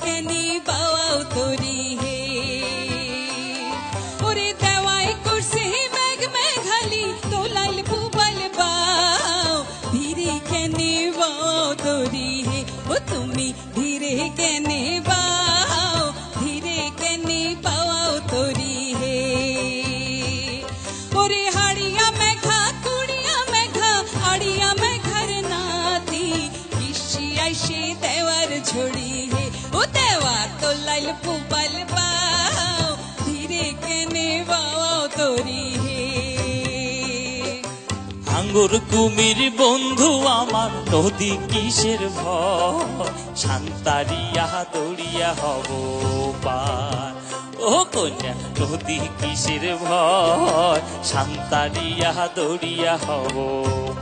কেনি বাওয়াও তরি হে ওরে দেওয়াই করছে মেঘ মেঘালি তোলাইল পুবাল বাও ধীরে কেনে বাও তরি হে ও তুমি ধীরে কেনে বাও ধীরে কেনে বাও তরি হে ওরে হাড়িয়া মেঘা কুড়িয়া মেঘা হাড়িয়া মেঘার নাতি কৃষি আইসে দেওয়ার ঝড়ি হে ও দেওয়া তোলাইল পুবাল বাও ধীরে কেনে বাও তরি হে আঙ্গুর কুমির বন্ধু আমার নদী কিসের ভয় শান্তারিয়া দৌড়িয়া হব পার ও কন্যা নদী কিসের ভয় শান্তারিয়া দৌড়িয়া হব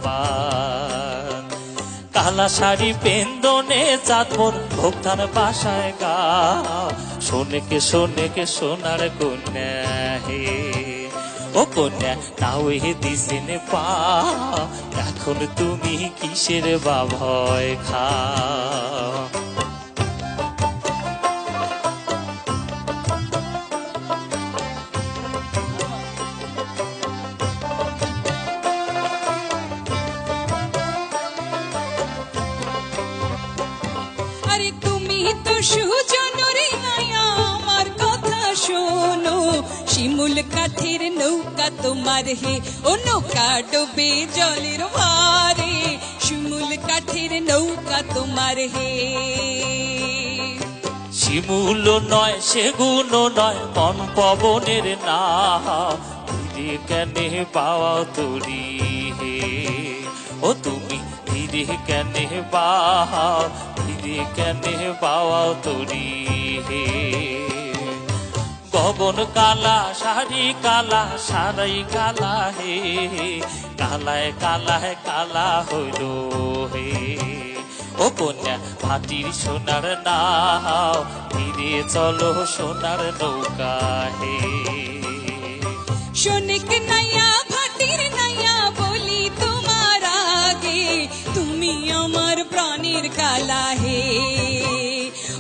পার কালা শাড়ি পেন্দনে চাঁদমোর ভোক্তার বাসায় গা শোনেকে শোনেকে সোনার কন্যা হে ও কন্যা তাও হে দিছেন পা এখন তুমি কিসের বা ভয় খা আরে তুমি তো সুজন রে আয়া আমার কথা শোনো শিমুল কাঠের নৌকা তোমার হে ও নৌকা ডোবে জলের ভারে শিমুল কাঠের নৌকা তোমার হে শিমুল নয় সেগুন নয় মন পবনের না ধীরে কেনে পাওয়া তরি হে ও তুমি ধীরে কেনে পাও ধীরে কেনে পাওয়া তরি হে গগন কালা শাড়ি কালা সারাই কালা হে কালায় কালায় কালা হইল হে ও কন্যা ভাটির সোনার নাও ধীরে চলো সোনার নৌকা হে শোনেক নাইয়া ভাটির নাইয়া বলি তোমার আগে তুমি আমার প্রাণের কালা হে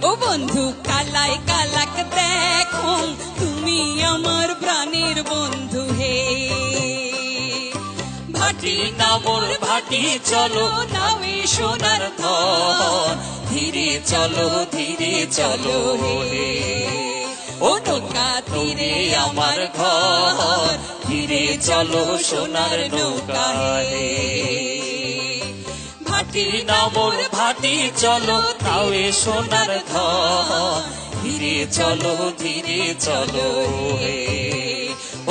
ও বন্ধু কালায় কালাক দেখো তুমি আমার প্রাণের বন্ধু হে ভাটি নামর ভাটি চলো নামে সোনার ধন ধীরে চলো হে ও নৌকা তীরে আমার ঘর ধীরে চলো সোনার নৌকা হে ভাটি নামর ভাটি চলো নাওয়ে সোনার ধন ধীরে চলো হে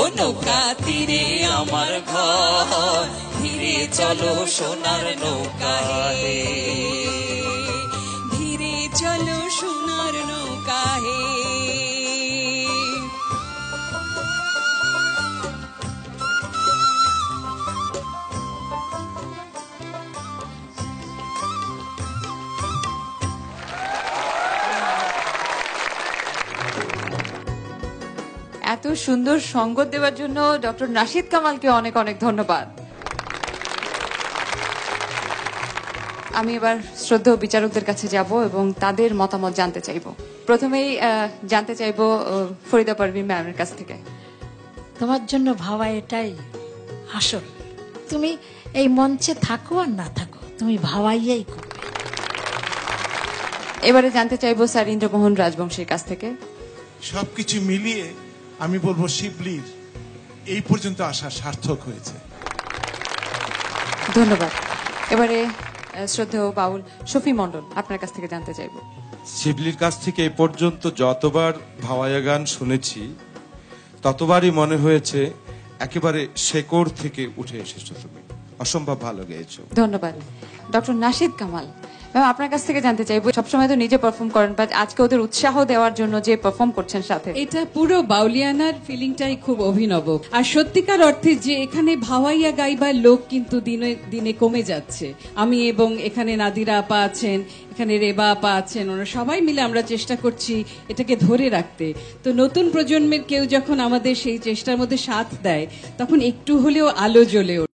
ও নৌকা তীরে আমার ঘর ধীরে চলো সোনার নৌকা হে ধীরে চলো সোনার নৌকা হে এত সুন্দর সঙ্গত দেওয়ার জন্য ডক্টর নাশিদ কামালকে অনেক অনেক ধন্যবাদ। আমি এবার শ্রদ্ধেয় বিচারকদের কাছে যাব এবং তাদের মতামত জানতে চাইব। প্রথমেই জানতে চাইব ফরিদা পারভীন ম্যামের কাছ থেকে। তোমার জন্য ভাবা এটাই আসল, তুমি এই মঞ্চে থাকো আর না থাকো তুমি ভাবাইয়াই করবে। এবারে জানতে চাইব স্যার ইন্দ্রমোহন রাজবংশীর কাছ থেকে। সবকিছু মিলিয়ে আমি বলবো শিবলির এই পর্যন্ত আসা সার্থক হয়েছে। ধন্যবাদ। এবারে শ্রদ্ধেয় বাউল শফি মন্ডল আপনার কাছ থেকে জানতে চাইব। শিবলির কাছ থেকে এই পর্যন্ত যতবার ভাওয়াইয়া গান শুনেছি ততবারই মনে হয়েছে একেবারে শেকড় থেকে উঠে এসেছো, তুমি অসম্ভব ভালো গেয়েছো। ধন্যবাদ। ডক্টর নাশিদ কামাল ম্যাম আপনার কাছ থেকে জানতে চাইবো, সবসময় তো নিজে পারফর্ম করেন, বাট আজকে ওদের উৎসাহ দেওয়ার জন্য যে পারফর্ম করছেন সাথে, এটা পুরো বাউলিয়ানার ফিলিংটাই খুব অভিনব। আর সত্যিকার অর্থে যে এখানে ভাওয়াইয়া গাইবার লোক কিন্তু দিনে দিনে কমে যাচ্ছে। আমি এবং এখানে নাদিরা আপা আছেন, এখানে রেবা আপা আছেন, ওরা সবাই মিলে আমরা চেষ্টা করছি এটাকে ধরে রাখতে। তো নতুন প্রজন্মের কেউ যখন আমাদের সেই চেষ্টার মধ্যে সাথ দেয় তখন একটু হলেও আলো জ্বলে ওঠে।